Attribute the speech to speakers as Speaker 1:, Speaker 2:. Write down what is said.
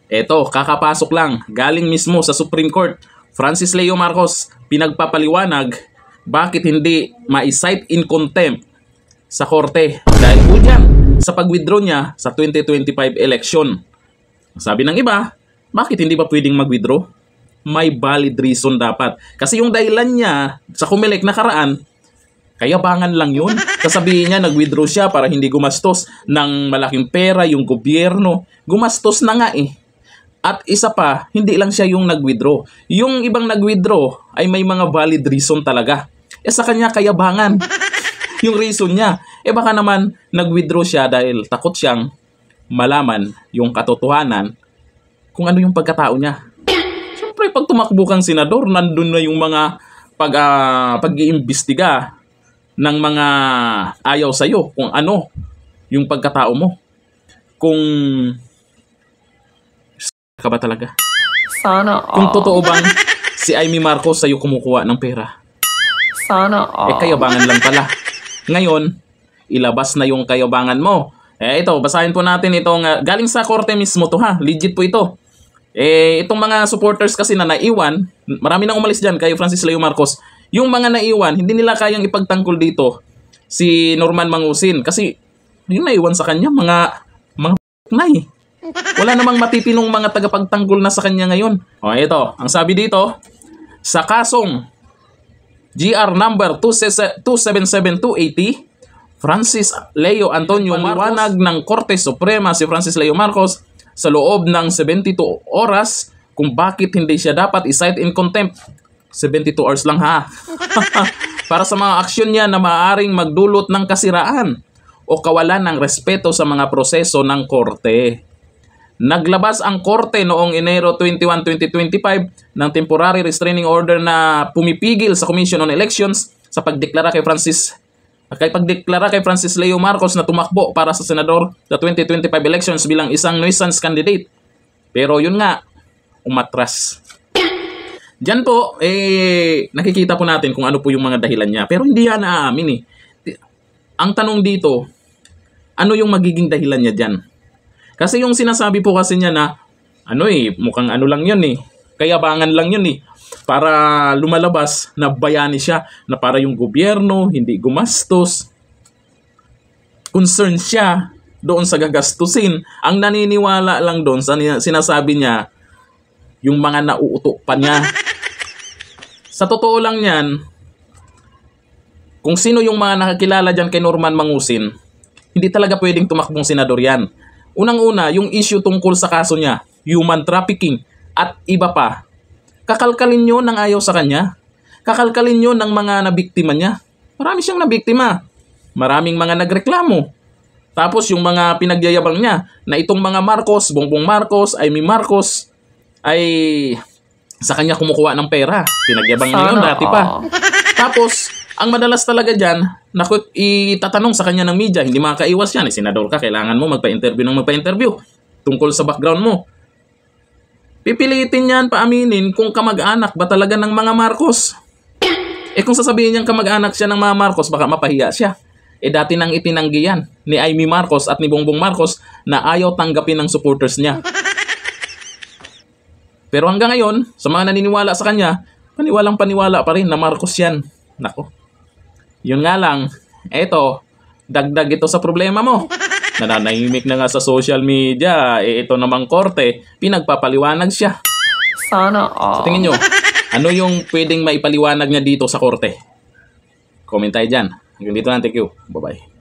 Speaker 1: Eto, kakapasok lang, galing mismo sa Supreme Court. Francis Leo Marcos, pinagpapaliwanag bakit hindi ma-cite in contempt sa korte dahil po dyan sa pag-withdraw niya sa 2025 election. Sabi ng iba, bakit hindi ba pwedeng mag-withdraw? May valid reason dapat. Kasi yung dahilan niya sa Comelec nakaraan, kayabangan lang yun. Sasabihin niya, nag-withdraw siya para hindi gumastos ng malaking pera yung gobyerno. Gumastos na nga eh. At isa pa, hindi lang siya yung nag-withdraw. Yung ibang nag-withdraw ay may mga valid reason talaga. Sa kanya, kayabangan. Yung reason niya. Baka naman nag-withdraw siya dahil takot siyang malaman yung katotohanan kung ano yung pagkatao niya. Siyempre, pag tumakbo kang senador, nandun na yung mga pag-iimbestiga ng mga ayaw sa'yo kung ano yung pagkatao mo. Kung ka ba talaga?
Speaker 2: Sana all.
Speaker 1: Kung totoo bang si Amy Marcos sa'yo kumukuha ng pera?
Speaker 2: Sana all.
Speaker 1: Kayabangan lang pala. Ngayon, ilabas na yung kayabangan mo. Ito, basahin po natin itong galing sa korte mismo to ha. Legit po ito. Itong mga supporters kasi na naiwan, marami nang umalis dyan kay Francis Leo Marcos. Yung mga naiwan, hindi nila kayang ipagtangkol dito si Norman Mangusin. Kasi yung naiwan sa kanya, mga nay. Wala namang matitinong mga tagapagtanggol na sa kanya ngayon. Ito, ang sabi dito, sa kasong GR number 277280, Francis Leo Antonio Marcos ng Korte Suprema si Francis Leo Marcos sa loob ng 72 oras kung bakit hindi siya dapat i-cite in contempt. 72 hours lang ha. Para sa mga aksyon niya na maaaring magdulot ng kasiraan o kawalan ng respeto sa mga proseso ng korte. Naglabas ang korte noong Enero 21, 2025 ng temporary restraining order na pumipigil sa Commission on Elections sa pagdeklara kay Francis Leo Marcos na tumakbo para sa senador sa 2025 elections bilang isang nuisance candidate. Pero yun nga, umatras. Diyan po, nakikita po natin kung ano po yung mga dahilan niya. Pero hindi yan naaamin eh. Ang tanong dito, ano yung magiging dahilan niya dyan? Kasi yung sinasabi po kasi niya na, mukhang ano lang yun eh. Kayabangan lang yun eh. Para lumalabas na bayani siya, na para yung gobyerno, hindi gumastos. Concern siya doon sa gagastusin. Ang naniniwala lang doon sa sinasabi niya, yung mga nauuto pa niya. Sa totoo lang yan, kung sino yung mga nakakilala dyan kay Norman Mangusin, hindi talaga pwedeng tumakbong senador yan. Unang-una, yung issue tungkol sa kaso niya, human trafficking at iba pa. Kakalkalin nyo ng ayaw sa kanya. Kakalkalin nyo ng mga nabiktima niya. Marami siyang nabiktima. Maraming mga nagreklamo. Tapos yung mga pinagyayabang niya na itong mga Marcos, Bongbong Marcos, Amy Marcos, ay sa kanya kumukuha ng pera. Pinagyabang niya yun dati pa. Tapos, ang madalas talaga dyan, itatanong sa kanya ng media, hindi makakaiwas yan. Senador ka, kailangan mo magpa-interview tungkol sa background mo. Pipilitin yan paaminin kung kamag-anak ba talaga ng mga Marcos. Kung sasabihin niyang kamag-anak siya ng mga Marcos, baka mapahiya siya. Dati nang itinanggi yan ni Amy Marcos at ni Bongbong Marcos na ayaw tanggapin ng supporters niya. Pero hanggang ngayon, sa mga naniniwala sa kanya, paniwalang-paniwala pa rin na Marcos yan. Nako. Yun nga lang, dagdag ito sa problema mo. Nananahimik na nga sa social media, ito namang korte, pinagpapaliwanag siya.
Speaker 2: Sana all.
Speaker 1: Sa tingin nyo, ano yung pwedeng maipaliwanag niya dito sa korte? Comment tayo dyan. Hanggang dito lang, thank you. Bye-bye.